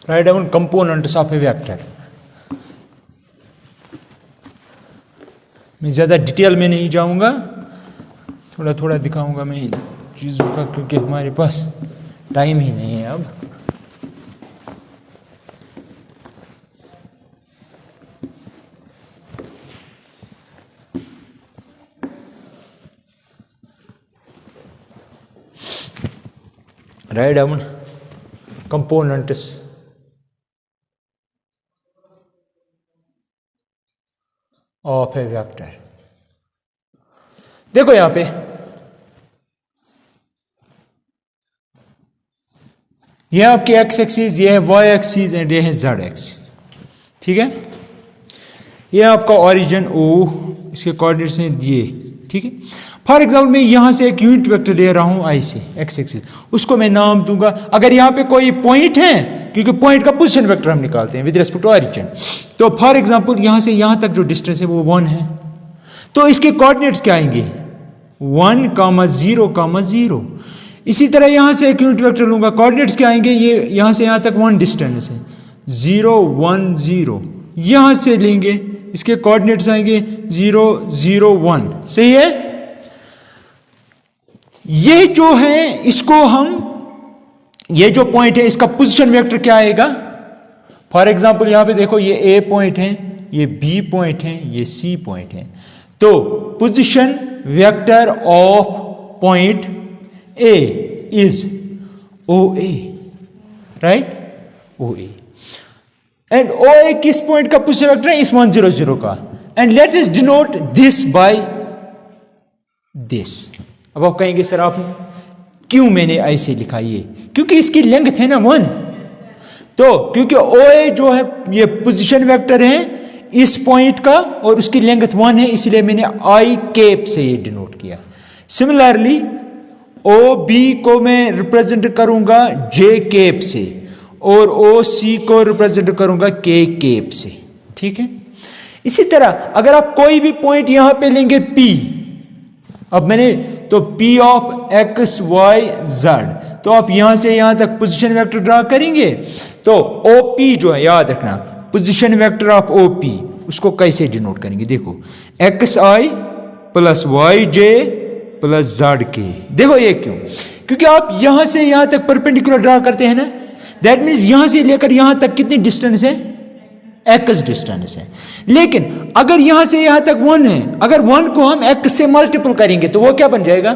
Write down components of a vector. मैं ज़्यादा detail में नहीं जाऊंगा, थोड़ा थोड़ा दिखाऊंगा मैं चीज़ों का, क्योंकि हमारे पास टाइम ही नहीं है अब। Write down components of a vector. देखो यहां पे यह आपकी एक्स एक्सिस, यह है वाई एक्सिस एंड यह है जेड एक्सिस। ठीक है, यह आपका ओरिजिन ओ, इसके कोऑर्डिनेट्स हैं दिए। ठीक है, फॉर एग्जाम्पल मैं यहां से एक यूनिट वेक्टर ले रहा हूं आई से, एक्स एक्सिस, उसको मैं नाम दूंगा। अगर यहां पे कोई पॉइंट है, क्योंकि पॉइंट का पोजीशन वेक्टर हम निकालते हैं विद रिस्पेक्ट टू ओरिजिन, तो फॉर एग्जाम्पल यहां से यहां तक जो डिस्टेंस है वो 1 है, तो इसके कोऑर्डिनेट्स क्या आएंगे 1, 0, 0। इसी तरह यहां से एक यूनिट वेक्टर लूंगा, कोऑर्डिनेट्स क्या आएंगे, ये यहां से यहां तक 1 डिस्टेंस है, 0, 1, 0। यहां से लेंगे, इसके कोऑर्डिनेट्स आएंगे 0, 0, 1। सही है, ये जो है इसको हम, ये जो पॉइंट है इसका पोजीशन वेक्टर क्या आएगा। फॉर एग्जांपल यहां पे देखो, ये ए पॉइंट है, ये बी पॉइंट है, ये सी पॉइंट है, तो position vector of point A is O A, right, O A. And O A किस पॉइंट का पोजीशन वेक्टर है, इस 1, 0, 0 का। And let us denote this by this. अब आप कहेंगे सर आप क्यों मैंने ऐसे लिखा, ये क्योंकि इसकी लेंथ है ना 1, तो क्योंकि ओ ए जो है ये पोजीशन वेक्टर है इस पॉइंट का और उसकी लेंथ 1 है, इसलिए मैंने आई कैप से ये डिनोट किया। सिमिलरली ओ बी को मैं रिप्रेजेंट करूंगा जे कैप से और ओ सी को रिप्रेजेंट करूंगा के कैप से। ठीक है, इसी तरह अगर आप कोई भी पॉइंट यहां पे लेंगे पी, अब मैंने तो P of x y z, तो आप यहां से यहां तक पोजीशन वेक्टर ड्रा करेंगे, तो ओपी जो है याद रखना, पोजीशन वेक्टर ऑफ ओपी, उसको कैसे डिनोट करेंगे, देखो x i plus y j plus z के। देखो ये क्यों, क्योंकि आप यहां से यहां तक परपेंडिकुलर ड्रा करते हैं ना, दैट मीन्स यहां से लेकर यहां तक कितनी डिस्टेंस है, एक्स डिस्टेंस है। लेकिन अगर यहां से यहां तक 1 है, अगर 1 को हम एक्स से मल्टीपल करेंगे तो वो क्या बन जाएगा,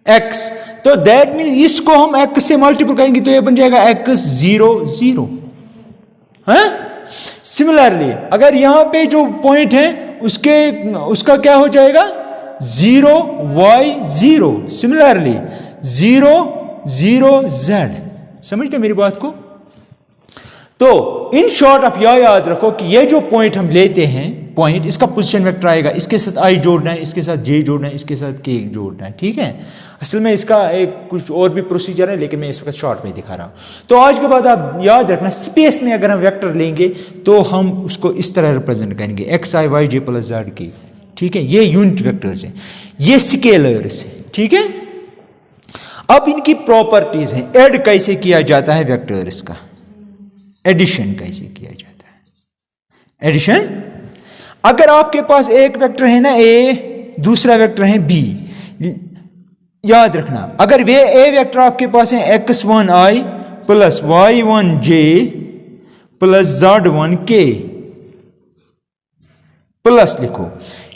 एक्स। तो दैट मीन्स इसको हम एक्स से मल्टीपल करेंगे तो ये बन जाएगा एक्स 0, 0 है। सिमिलरली अगर यहां पे जो पॉइंट है उसका क्या हो जाएगा 0, y 0, सिमिलरली 0, 0 z। समझते मेरी बात को। तो इन शॉर्ट आप यह याद रखो कि ये जो पॉइंट हम लेते हैं, पॉइंट इसका पोजीशन वेक्टर आएगा, इसके साथ आई जोड़ना है, इसके साथ जे जोड़ना है, इसके साथ के जोड़ना है। ठीक है, असल में इसका एक कुछ और भी प्रोसीजर है, लेकिन मैं इस वक्त शॉर्ट में दिखा रहा हूं। तो आज के बाद आप याद रखना, स्पेस में अगर हम वेक्टर लेंगे तो हम उसको इस तरह रिप्रेजेंट करेंगे, एक्स आई वाई जे प्लस जेड के। ठीक है, ये यूनिट वेक्टर्स हैं, ये स्केलर्स हैं। ठीक है, अब इनकी प्रॉपर्टीज हैं, ऐड कैसे किया जाता है वेक्टर्स का, एडिशन कैसे किया जाता है। एडिशन, अगर आपके पास एक वेक्टर है ना ए, दूसरा वेक्टर है बी, याद रखना अगर वे ए वेक्टर आपके पास है x1i plus y1j plus z1k plus लिखो,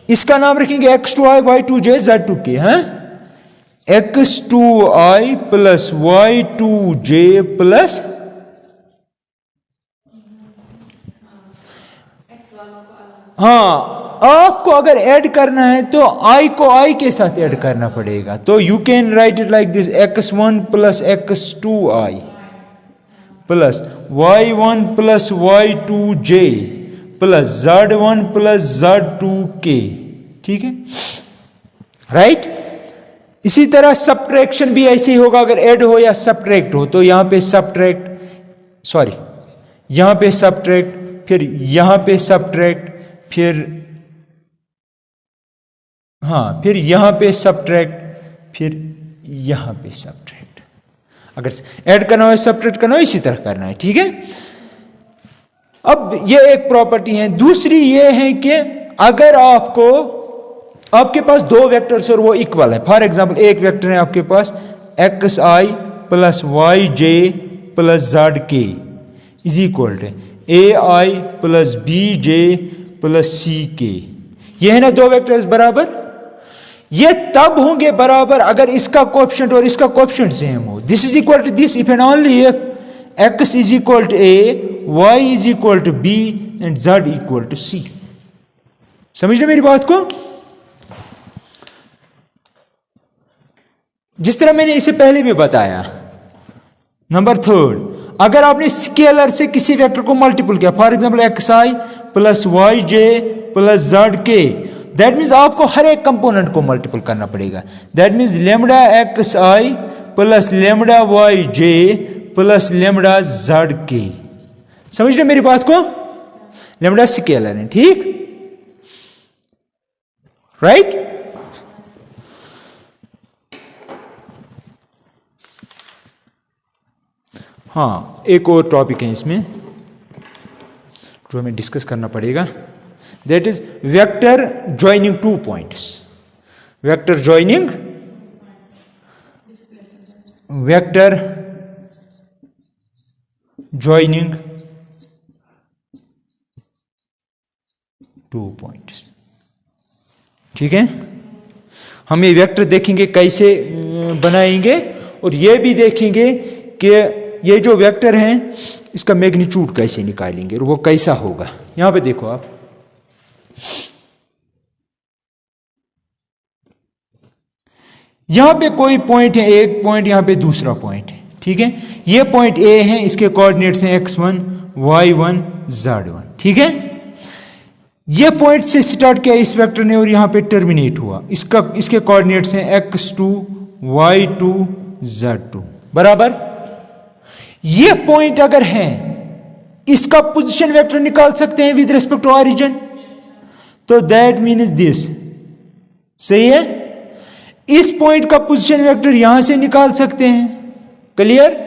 इसका नाम रखेंगे x2i y2j z2k है, x2i प्लस y2j प्लस हाँ, आपको अगर ऐड करना है तो i को i के साथ ऐड करना पड़ेगा। तो you can write it like this, x1 plus x2i plus y1 plus y2j plus z1 plus z2k। ठीक है, राइट। इसी तरह सब्ट्रैक्शन भी ऐसे ही होगा, अगर ऐड हो या सब्ट्रैक्ट हो, तो यहां पे सब्ट्रैक्ट, सॉरी यहां पे सब्ट्रैक्ट, फिर यहां पे सब्ट्रैक्ट, फिर हाँ, फिर यहां पे सब्ट्रैक्ट, फिर यहां पे सब्ट्रैक्ट। अगर ऐड करना हो सब्ट्रैक्ट करना हो इसी तरह करना है, ठीक है। अब ये एक प्रॉपर्टी है। दूसरी ये है कि अगर आपके पास दो वेक्टर्स और वो इक्वल है, फॉर एग्जांपल एक वेक्टर है आपके पास x i plus y j plus z k is equal to a i plus b j plus c k, ये है ना दो वेक्टर्स बराबर। ये तब होंगे बराबर अगर इसका कोएफिशिएंट और इसका कोएफिशिएंट सेम हो। This is equal to this if and only if x is equal to a, y is equal to b and z equal to c। समझ रहे मेरी बात को? जिस तरह मैंने इसे पहले भी बताया। नंबर थर्ड, अगर आपने स्केलर से किसी वेक्टर को मल्टीपल किया, for example x i plus y j plus z k, that means आपको हर एक कंपोनेंट को मल्टीपल करना पड़ेगा। That means lambda x i plus lambda y j plus lambda z k. समझ रहे मेरी बात को? लेमडा स्केलर है, ठीक, राइट। हाँ, एक और टॉपिक है इसमें जो हमें डिस्कस करना पड़ेगा, that is vector joining two points. Vector joining two points, ठीक है। हम ये वेक्टर देखेंगे कैसे बनाएंगे और ये भी देखेंगे कि ये जो वेक्टर हैं इसका मैग्नीट्यूड कैसे निकालेंगे और वो कैसा होगा। यहां पे देखो आप, यहां पे कोई पॉइंट है, एक पॉइंट, यहां पे दूसरा पॉइंट है, ठीक है। ये पॉइंट ए है, इसके कोऑर्डिनेट्स हैं x1 y1 z1, ठीक है। ये पॉइंट से स्टार्ट किया इस वेक्टर ने और यहां पे टर्मिनेट हुआ, इसके कोऑर्डिनेट्स हैं x2 y2 z2 बराबर। ये पॉइंट अगर है, इसका पोजीशन वेक्टर निकाल सकते हैं विद रिस्पेक्ट टू ऑरिजिन, तो दैट मीन्स दिस, सही है। इस पॉइंट का पोजीशन वेक्टर यहां से निकाल सकते हैं, क्लियर।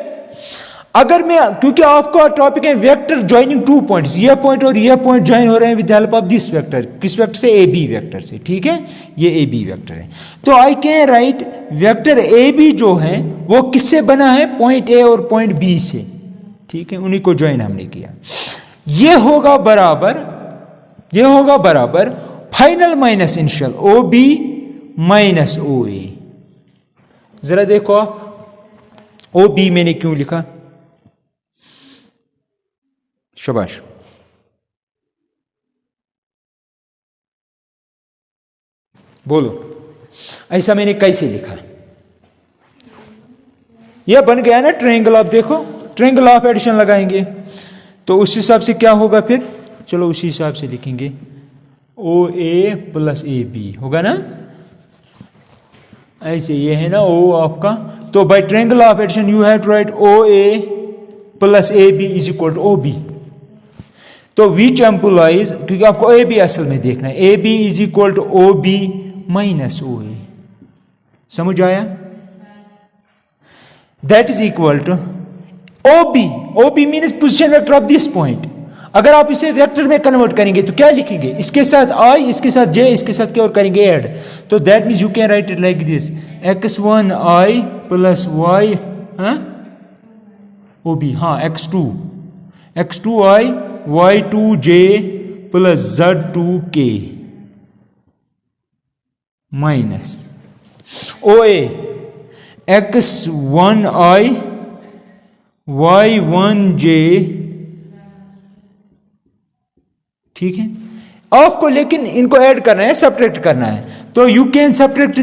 अगर मैं, क्योंकि आपका टॉपिक है वेक्टर ज्वाइनिंग टू पॉइंट्स, ये पॉइंट और ये पॉइंट ज्वाइन हो रहे हैं with help of this vector, किस वेक्टर से? ए बी वेक्टर से, ठीक है। ये ए बी वेक्टर है, तो I can write vector A B जो है वो किससे बना है? पॉइंट ए और पॉइंट बी से, ठीक है, उन्हीं को ज्वाइन हमने किया। ये होगा बराबर final minus initial O B minus O A. जरा देखो ओ बी मैंने क्यों लिखा, शाबाश। बोलो ऐसा मैंने कैसे लिखा? यह बन गया ना ट्रायंगल। आप देखो ट्रायंगल ऑफ एडिशन लगाएंगे तो उस हिसाब से क्या होगा फिर? चलो उसी हिसाब से लिखेंगे, ओ ए प्लस ए बी होगा ना, ऐसे ये है ना ओ आपका। तो by triangle of addition you have to write O A plus A B is equal to O B. तो विच एम्प्लॉइज, क्योंकि आपको ए बी असल में देखना है, A B is equal to O B minus O A. समझ आया? That is equal to O B. O B means position vector of this point. अगर आप इसे वेक्टर में कन्वर्ट करेंगे तो क्या लिखेंगे? इसके साथ आई, इसके साथ जे, इसके साथ क्या और करेंगे? ऐड। तो that means you can write it like this, x1 i plus y O B, हाँ x2 i y2 j plus z2 k minus O A x1 i y1 j, ठीक है। आपको लेकिन इनको ऐड करना है, सब्ट्रैक्ट करना है, तो you can subtract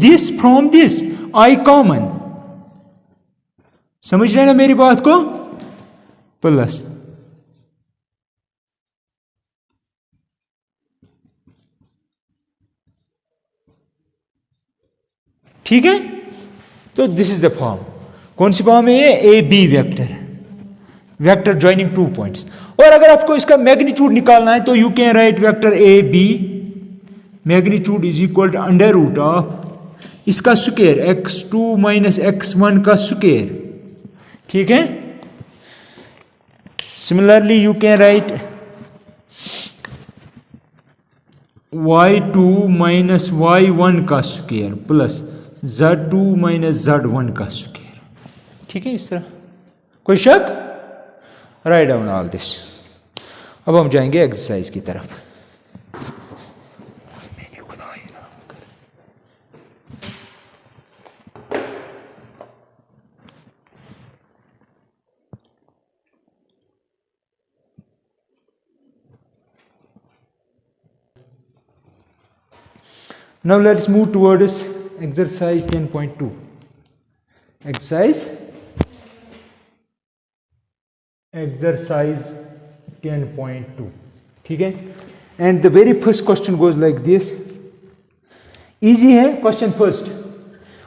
this from this, I common. समझ रहे ना मेरी बात को? प्लस ठीक है। तो दिस इज द फॉर्म। कौन सी फॉर्म है ये? A B vector joining two points. और अगर आपको इसका मैग्नीट्यूड निकालना है तो you can write vector A B magnitude is equal to under root of इसका स्क्वायर x2 माइनस x1 का स्क्वायर ठीक है। Similarly you can write y2 minus y1 का square plus z2 minus z1 का square. ठीक है, इस तरह। कोई शक? Right down all this. अब हम जाएंगे एक्सरसाइज की तरफ। Now let's move towards exercise 10.2. Exercise 10.2. ठीक है, and the very first question goes like this. Easy है क्वेश्चन फर्स्ट।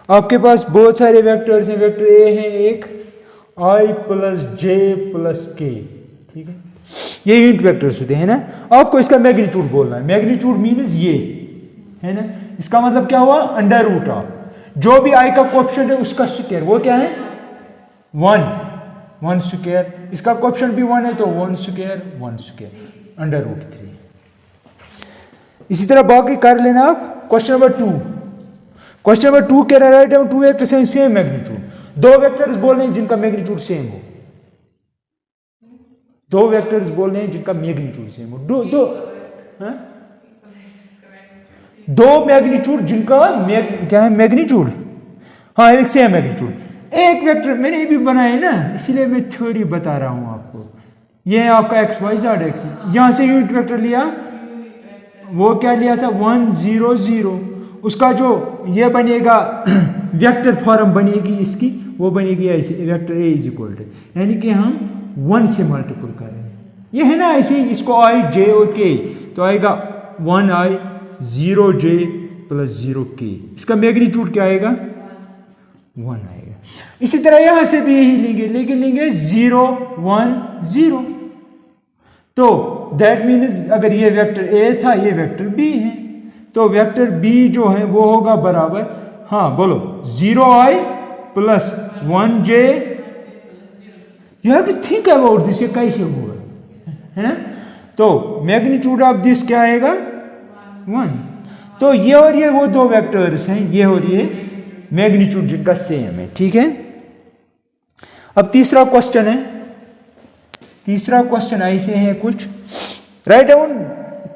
आपके पास बहुत सारे वेक्टर्स हैं। वेक्टर ए है एक, i प्लस जे प्लस के। ठीक है, ये यूनिट वेक्टर्स होते हैं ना। आपको इसका मैग्नीट्यूड बोलना है। मैग्नीट्यूड मीन्स ये है ना, इसका मतलब क्या हुआ, अंडर रूट ऑफ जो भी i का कोएफिशिएंट है उसका स्क्वायर। वो क्या है, 1 स्क्वायर। इसका कोएफिशिएंट भी 1 है तो 1 स्क्वायर अंडर रूट 3। इसी तरह बाकी कर लेना आप। क्वेश्चन नंबर 2 कह रहा है राइट डाउन 2 वेक्टर्स हैं सेम मैग्नीट्यूड। दो वेक्टर्स बोल रहे हैं जिनका मैग्नीट्यूड सेम हो। दो वेक्टर्स बोल रहे हैं जिनका मैग्नीट्यूड सेम हो। दो मैग्नीट्यूड जिनका क्या है, मैग्नीट्यूड, हाँ एक सेम मैग्नीट्यूड। एक वेक्टर मैंने भी बनाया है ना, इसीलिए मैं थ्योरी बता रहा हूं आपको। ये है आपका एक्स वाई जेड एक्स। यहां से यूनिट वेक्टर लिया, वो क्या लिया था 1 0 0। उसका जो ये बनेगा वेक्टर फॉर्म बनेगी इसकी, वो बनेगी ऐसे vector A is equal to, यानी कि हम 1 से मल्टीपल कर रहे हैं। ये है ना ऐसे ही, इसको आई जे और के तो आएगा 1i 0j प्लस 0k। इसका मैग्नीट्यूड क्या आएगा, 1 आएगा। इसी तरह यहां से भी यही लेंगे, लेकिन लेंगे 0 1 0। तो दैट मीन्स अगर ये वेक्टर ए था, ये वेक्टर बी है, तो वेक्टर बी जो है वो होगा बराबर, हाँ बोलो, 0i plus 1j। You have to think about this, ये कैसे होगा, है ना। तो मैग्नीट्यूड ऑफ दिस क्या आएगा, 1। तो ये और ये वो दो वेक्टर्स हैं, ये और ये मैग्नीट्यूड जिनका सेम है। ठीक है, अब तीसरा क्वेश्चन है। तीसरा क्वेश्चन ऐसे है कुछ, write down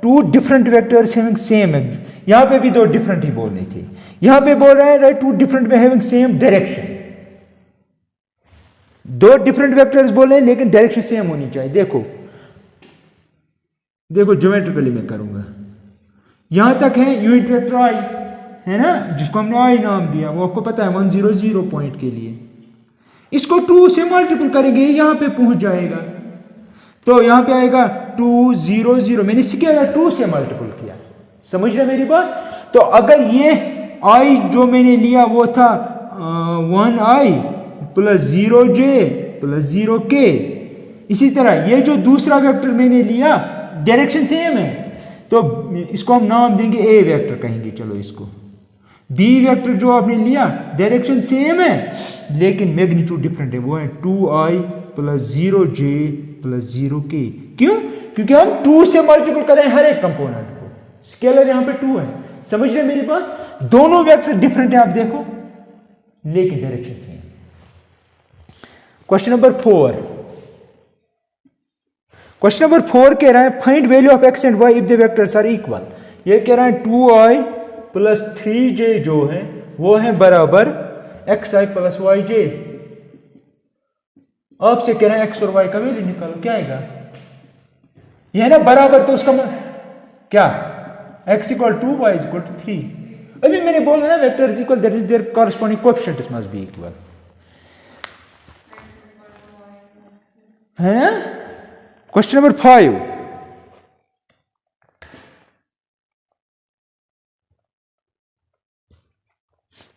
2 different vectors having same. यहां पे भी 2 डिफरेंट ही बोलने थे, यहां पे बोल रहा है राइट 2 डिफरेंट में having same direction. 2 different vectors बोले लेकिन डायरेक्शन सेम होनी चाहिए। देखो ज्योमेट्रिकली मैं करूंगा। यहां तक है यूनिट वेक्टर आई, है ना, जिसको हमने आई नाम दिया, वो आपको पता है 1 0 0 पॉइंट के लिए। इसको 2 से मल्टीपल करेंगे, यहां पे पहुंच जाएगा। तो यहां पे आएगा 2 0 0। मैंने स्केलर 2 से मल्टीपल किया, समझ रहे मेरी बात। तो अगर ये आई जो मैंने लिया वो था 1i plus 0j plus 0k। इसी तरह ये जो दूसरा वेक्टर मैंने लिया डायरेक्शन सेम है, तो इसको हम नाम देंगे ए वेक्टर कहेंगे। चलो इसको बी वेक्टर जो आपने लिया डायरेक्शन सेम है लेकिन मैग्नीट्यूड डिफरेंट है, वो है 2i plus 0j plus 0k। क्यों, क्योंकि हम 2 से मल्टीपल करें हर एक कंपोनेंट को। स्केलर यहां पे 2 है, समझ रहे मेरी बात। दोनों वेक्टर डिफरेंट है आप देखो, लेकिन डायरेक्शन सेम। क्वेश्चन नंबर 4 कह रहा है find value of x and y if the vectors are equal. ये कह रहा है 2i प्लस 3j जो है वो है बराबर xi प्लस yj। आपसे कह रहा है x और y का वैल्यू निकालो, क्या आएगा, यह है ना बराबर, तो उसका क्या, x equal 2 y equal to 3। अभी मैंने बोला ना vector is equal, that is their corresponding coefficient must be equal, है ना। क्वेश्चन नंबर 5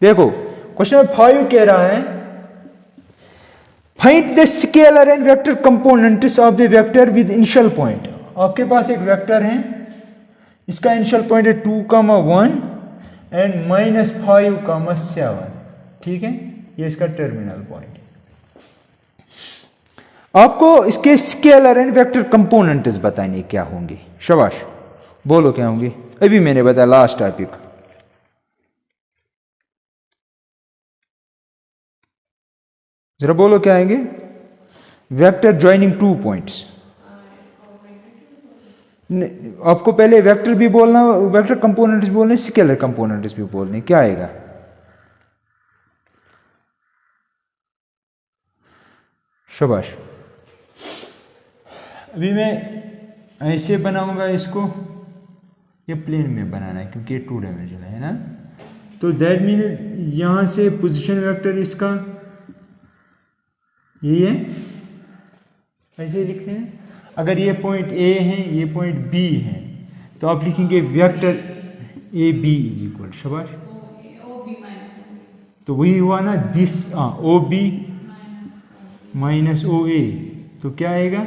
देखो, क्वेश्चन नंबर 5 कह रहा है find the scalar and vector components of the vector with initial point. आपके पास एक वेक्टर है, इसका इनिशियल पॉइंट है 2, 1 एंड -5, 7। ठीक है, ये इसका टर्मिनल पॉइंट। आपको इसके स्केलर एंड वेक्टर कंपोनेंट्स बताने क्या होंगे। शाबाश, बोलो क्या होंगे। अभी मैंने बताया लास्ट टॉपिक। जरा बोलो क्या आएंगे। Vector joining two points. आपको पहले वेक्टर भी बोलना, वेक्टर कंपोनेंट्स बोलने, स्केलर कंपोनेंट्स भी बोलने। क्या आएगा? शाबाश। अभी मैं ऐसे बनाऊंगा इसको, ये प्लेन में बनाना है क्योंकि ये 2 डायमेंशनल है ना। तो दैट मीन यहां से पोजीशन वेक्टर इसका यही है, ऐसे लिखते हैं। अगर ये पॉइंट ए है, ये पॉइंट बी है, तो आप लिखेंगे vector A B is equal. शाबाश। तो वही हुआ ना, this O B minus O A, तो क्या आएगा?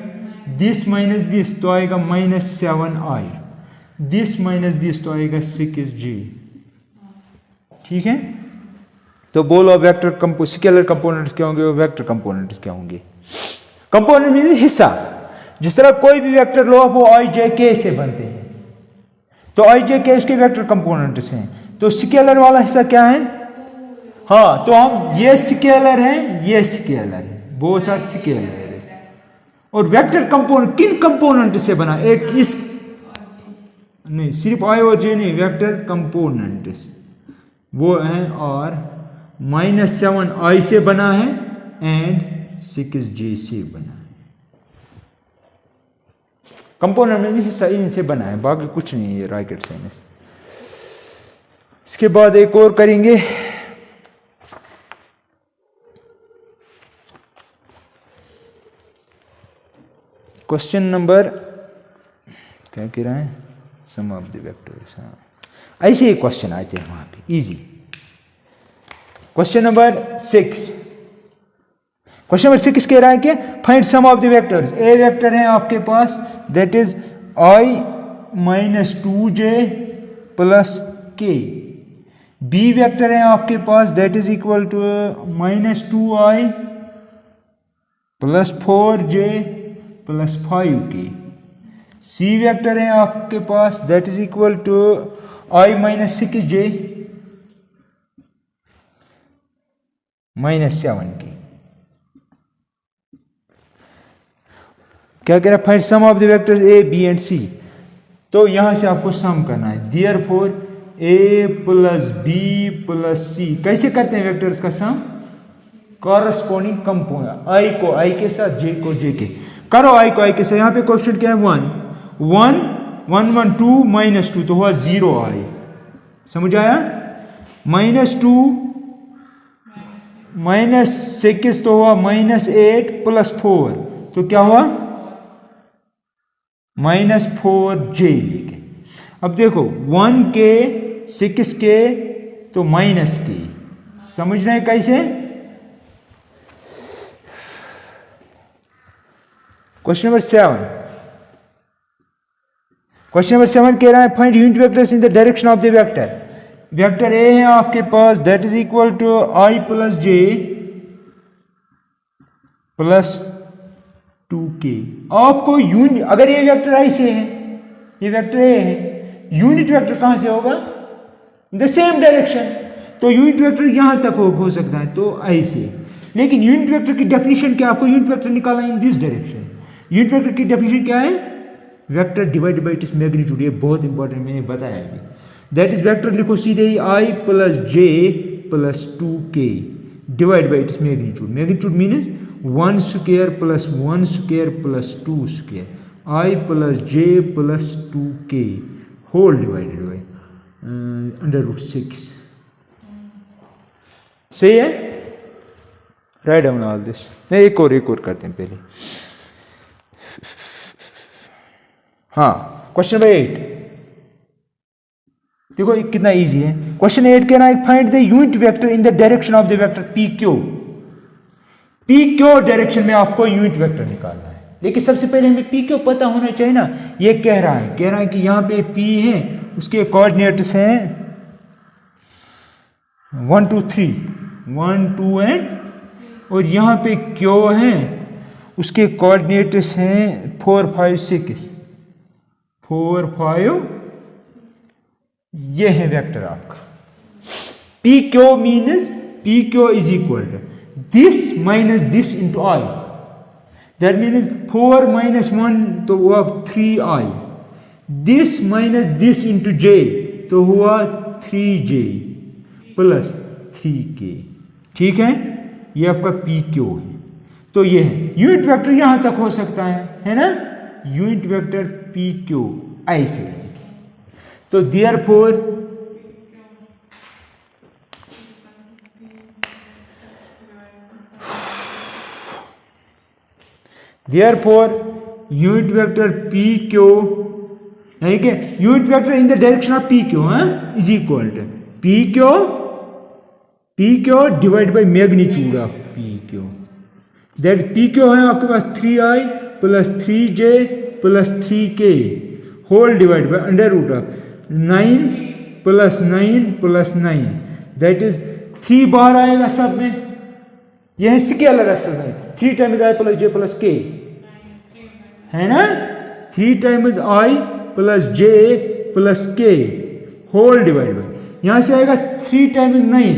दिस माइनस दिस तो आएगा -7i, दिस माइनस दिस तो आएगा 6j। ठीक है। तो बोलो वेक्टर स्केलर कंपोनेंट्स क्या होंगे और वेक्टर कंपोनेंट्स क्या होंगे। कंपोनेंट मीन हिस्सा। जिस तरह कोई भी वेक्टर लो आप, वो आई जे के से बनते हैं, तो आई जे के इसके वेक्टर कंपोनेंट्स हैं। तो स्केलर वाला हिस्सा क्या है? हाँ, तो हम ये स्केलर है, ये स्केलर है, बोथ आर स्केलर। और वेक्टर कंपोनेंट किन कंपोनेंट से बना? एक इस नहीं, सिर्फ आई और जे नहीं, वेक्टर कंपोनेंट्स वो हैं, और -7i से बना है एंड 6j से बना है। कंपोनेंट में हिस्सा इनसे बना है, बाकी कुछ नहीं है रॉकेट साइंस। इसके बाद एक और करेंगे। क्वेश्चन नंबर क्या कह रहा है? Sum of the vectors. हाँ, ऐसे ही क्वेश्चन आते हैं वहां पे, easy. Question number 6। Question number 6 कह रहा है कि find sum of the vectors. A vector है आपके पास, that is i - 2j + k। B vector है आपके पास, that is equal to -2i + 4j + 5k। C vector है आपके पास, that is equal to i - 6j - 7k। क्या कह रहा है? Find sum of the vectors A B and C. तो यहां से आपको सम करना है। Therefore A + B + C. कैसे करते हैं वेक्टर्स का सम? कॉरस्पॉन्डिंग कंपोनेंट, आई को आई के साथ, जे को जे के। करो आई को आई के साथ। यहां पे कोएफिशिएंट क्या है? 1 1 1 1 2 -2 तो हुआ 0i। समझ आया? -2 -6 तो हुआ -8 + 4 तो क्या हुआ? -4j। अब देखो 1 के 6 के तो -k। समझ रहे हैं कैसे? Question number 7। क्वेश्चन नंबर 7 कह रहा है find unit vectors in the direction of the vector. Vector A है आपके पास, that is equal to i + j + 2k। आपको यूनिट, अगर ये वेक्टर ऐसे है, ये वेक्टर ए है, यूनिट वेक्टर कहां से होगा? The same direction. तो यूनिट वेक्टर यहां तक हो सकता है, तो ऐसे। लेकिन यूनिट वेक्टर की डेफिनेशन क्या? आपको यूनिट वेक्टर निकालना in this direction. Unit vector की डेफिनेशन क्या है? Vector divide by its magnitude. ये बहुत इंपॉर्टेंट, मैंने बताया अभी। दैट इज वेक्टर लिखो सीधे ही i + j + 2k divide by its magnitude. Magnitude means 1 square + 1 square + 2 square, i + j + 2k whole divided by √6। सही है? Write down all this. नहीं, एक और करते हैं पहले। हाँ, क्वेश्चन नंबर 8 देखो कितना इजी है। क्वेश्चन 8 कहना है find the unit vector in the direction of the vector P Q. P Q direction में आपको यूनिट वेक्टर निकालना है, लेकिन सबसे पहले हमें पी क्यू पता होना चाहिए ना। ये कह रहा है कि यहां पे पी है, उसके कोऑर्डिनेट्स हैं 1 2 3 1 2 एंड, और यहां पे क्यू है, उसके कोऑर्डिनेट्स हैं 4 5 6 4 5, ये है वेक्टर आपका। P Q means P Q is equal to this minus this into i, that means 4 minus 1 तो हुआ 3i, this minus this into j तो हुआ 3j प्लस 3k। ठीक है, ये आपका पी क्यू है। तो ये है यूनिट वेक्टर, यहां तक हो सकता है ना, यूनिट वेक्टर पी क्यू ऐसे। तो therefore unit vector P Q, ठीक है, unit vector in the direction of P Q is equal to P Q divide by magnitude of P Q, that P Q है आपके पास 3i plus 3j plus 3k whole divide by under root of 9 plus 9 that is 3 बाहर आएगा सब में, यह है scalar exercise. 3 times i plus j plus k है ना, 3 times i plus j plus k whole divide by, यहां से आएगा 3 टाइम्स 9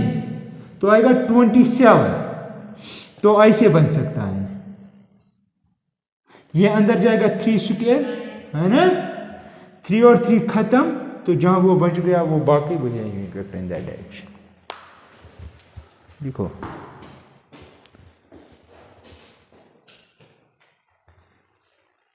तो आएगा 27, तो ऐसे बन सकता है, ये अंदर जाएगा 3 स्क्वायर है ना, 3 और 3 खत्म, तो जहां वो बच गया वो बाकी बन जाएंगे इन दैट डायरेक्शन। देखो